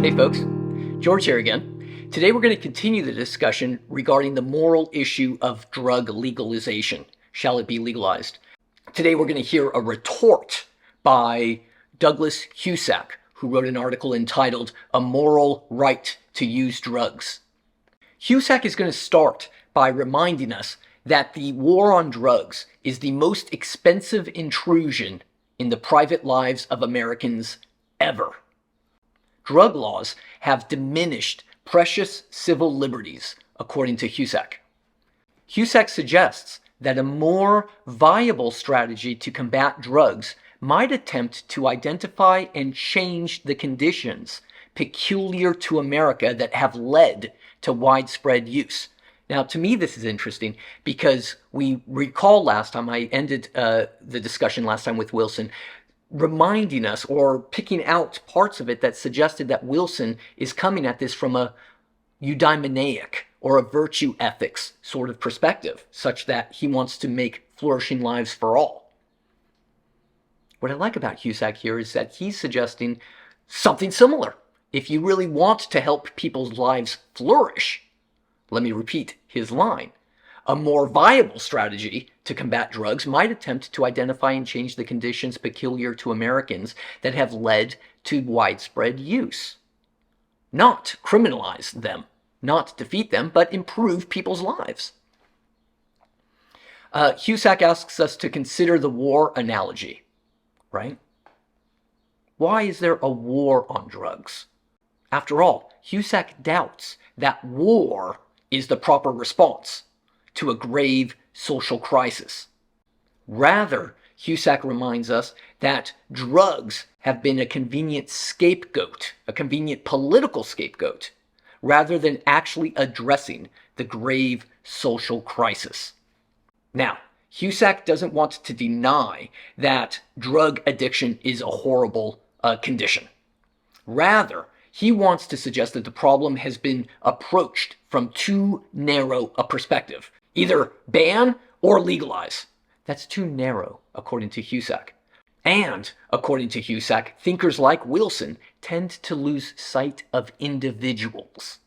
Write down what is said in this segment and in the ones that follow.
Hey folks, George here again. Today we're going to continue the discussion regarding the moral issue of drug legalization. Shall it be legalized? Today we're going to hear a retort by Douglas Husak, who wrote an article entitled "A Moral Right to Use Drugs." Husak is going to start by reminding us that the war on drugs is the most expensive intrusion in the private lives of Americans ever. Drug laws have diminished precious civil liberties, according to Husak. Husak suggests that a more viable strategy to combat drugs might attempt to identify and change the conditions peculiar to America that have led to widespread use. Now, to me, this is interesting because we recall last time, I ended the discussion last time with Wilson, reminding us or picking out parts of it that suggested that Wilson is coming at this from a eudaimonic or a virtue ethics sort of perspective, such that he wants to make flourishing lives for all. What I like about Husak here is that he's suggesting something similar. If you really want to help people's lives flourish, let me repeat his line. A more viable strategy to combat drugs might attempt to identify and change the conditions peculiar to Americans that have led to widespread use. Not criminalize them, not defeat them, but improve people's lives. Husak asks us to consider the war analogy, right? Why is there a war on drugs? After all, Husak doubts that war is the proper response to a grave social crisis. Rather, Husak reminds us that drugs have been a convenient scapegoat, a convenient political scapegoat, rather than actually addressing the grave social crisis. Now, Husak doesn't want to deny that drug addiction is a horrible condition. Rather, he wants to suggest that the problem has been approached from too narrow a perspective. Either ban or legalize. That's too narrow, according to Husak. And, according to Husak, thinkers like Wilson tend to lose sight of individuals.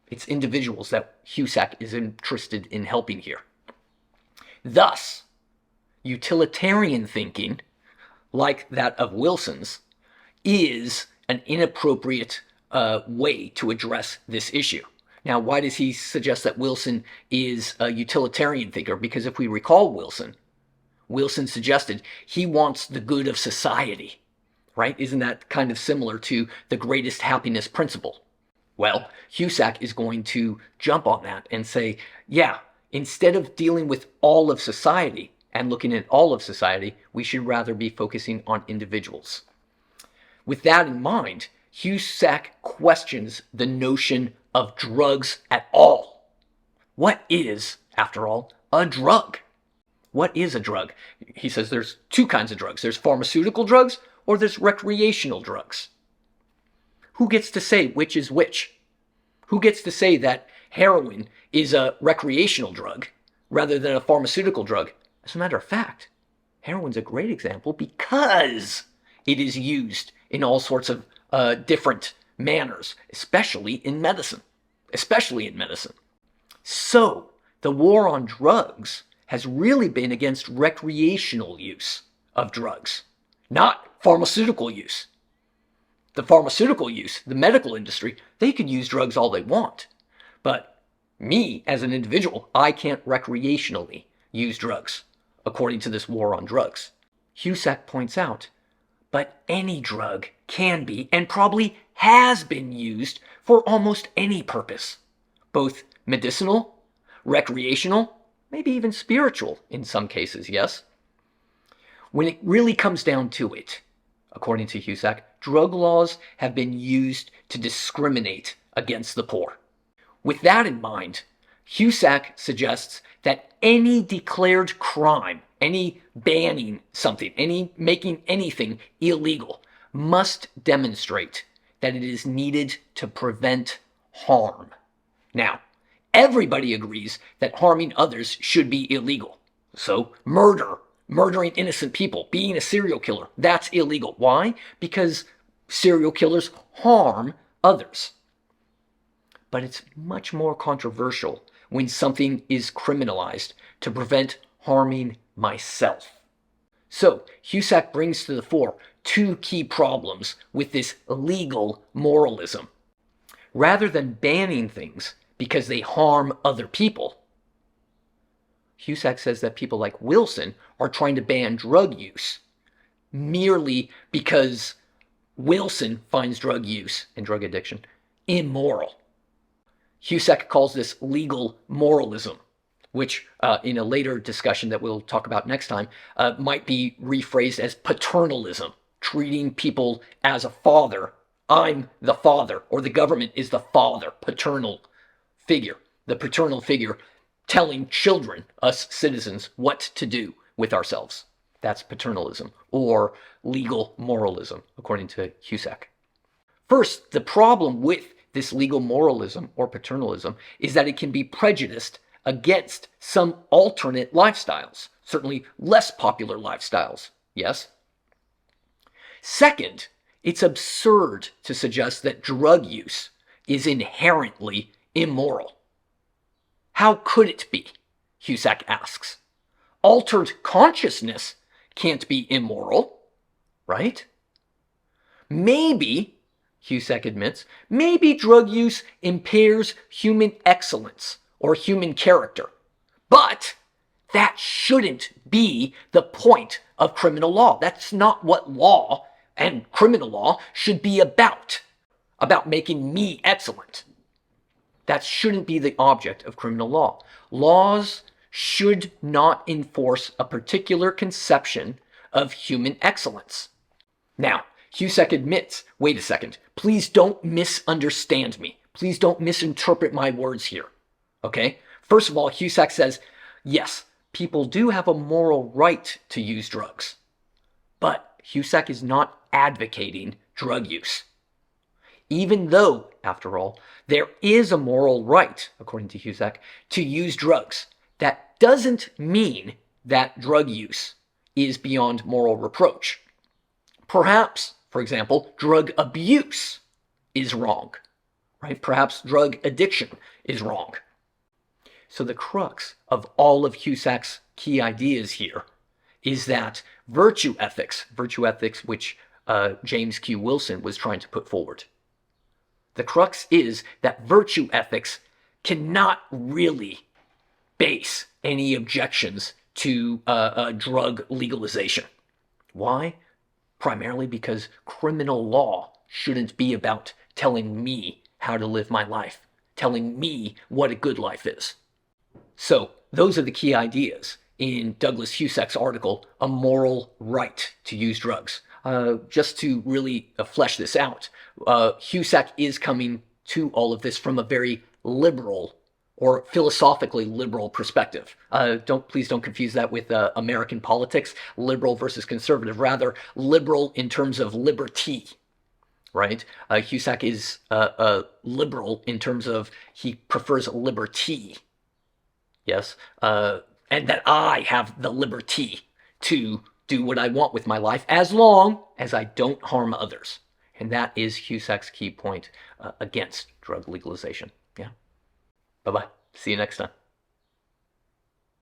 It's individuals that Husak is interested in helping here. Thus, utilitarian thinking, like that of Wilson's, is an inappropriate way to address this issue. Now, why does he suggest that Wilson is a utilitarian thinker? Because if we recall Wilson suggested he wants the good of society, right? Isn't that kind of similar to the greatest happiness principle? Well, Husak is going to jump on that and say, yeah, instead of dealing with all of society and looking at all of society, we should rather be focusing on individuals. With that in mind, Husak questions the notion of drugs at all. What is, after all, a drug? What is a drug? He says there's two kinds of drugs. There's pharmaceutical drugs or there's recreational drugs. Who gets to say which is which? Who gets to say that heroin is a recreational drug rather than a pharmaceutical drug? As a matter of fact, heroin's a great example because it is used in all sorts of different manners, especially in medicine. So, the war on drugs has really been against recreational use of drugs, not pharmaceutical use. The pharmaceutical use, the medical industry, they could use drugs all they want. But me, as an individual, I can't recreationally use drugs, according to this war on drugs. Husak points out, but any drug can be and probably has been used for almost any purpose, both medicinal, recreational, maybe even spiritual in some cases, yes? When it really comes down to it, according to Husak, drug laws have been used to discriminate against the poor. With that in mind, Husak suggests that any declared crime, any banning something, any making anything illegal, must demonstrate that it is needed to prevent harm. Now, everybody agrees that harming others should be illegal. So, murdering innocent people, being a serial killer, that's illegal. Why? Because serial killers harm others. But it's much more controversial when something is criminalized to prevent harming myself. So, Husak brings to the fore two key problems with this legal moralism. Rather than banning things because they harm other people, Husak says that people like Wilson are trying to ban drug use merely because Wilson finds drug use and drug addiction immoral. Husak calls this legal moralism, which in a later discussion that we'll talk about next time, might be rephrased as paternalism, treating people as a father. I'm the father, or the government is the father, paternal figure. The paternal figure telling children, us citizens, what to do with ourselves. That's paternalism, or legal moralism, according to Husak. First, the problem with this legal moralism or paternalism is that it can be prejudiced against some alternate lifestyles, certainly less popular lifestyles, yes? Second, it's absurd to suggest that drug use is inherently immoral. How could it be? Husak asks. Altered consciousness can't be immoral, right? Maybe, Husak admits, maybe drug use impairs human excellence or human character. But that shouldn't be the point of criminal law. That's not what law and criminal law should be about making me excellent. That shouldn't be the object of criminal law. Laws should not enforce a particular conception of human excellence. Now, Husak admits, wait a second, please don't misunderstand me. Please don't misinterpret my words here. Okay? First of all, Husak says, yes, people do have a moral right to use drugs. But Husak is not advocating drug use. Even though, after all, there is a moral right, according to Husak, to use drugs, that doesn't mean that drug use is beyond moral reproach. Perhaps, for example, drug abuse is wrong, right? Perhaps drug addiction is wrong. So the crux of all of Husak's key ideas here is that virtue ethics which James Q. Wilson was trying to put forward, the crux is that virtue ethics cannot really base any objections to drug legalization. Why? Primarily because criminal law shouldn't be about telling me how to live my life, telling me what a good life is. So those are the key ideas in Douglas Husak's article, A Moral Right to Use Drugs. Just to really flesh this out, Husak is coming to all of this from a very liberal or philosophically liberal perspective. Please don't confuse that with American politics, liberal versus conservative. Rather, liberal in terms of liberty, right? Husak is liberal in terms of he prefers liberty, yes? And that I have the liberty to do what I want with my life as long as I don't harm others. And that is Husak's key point against drug legalization. Yeah. Bye-bye. See you next time.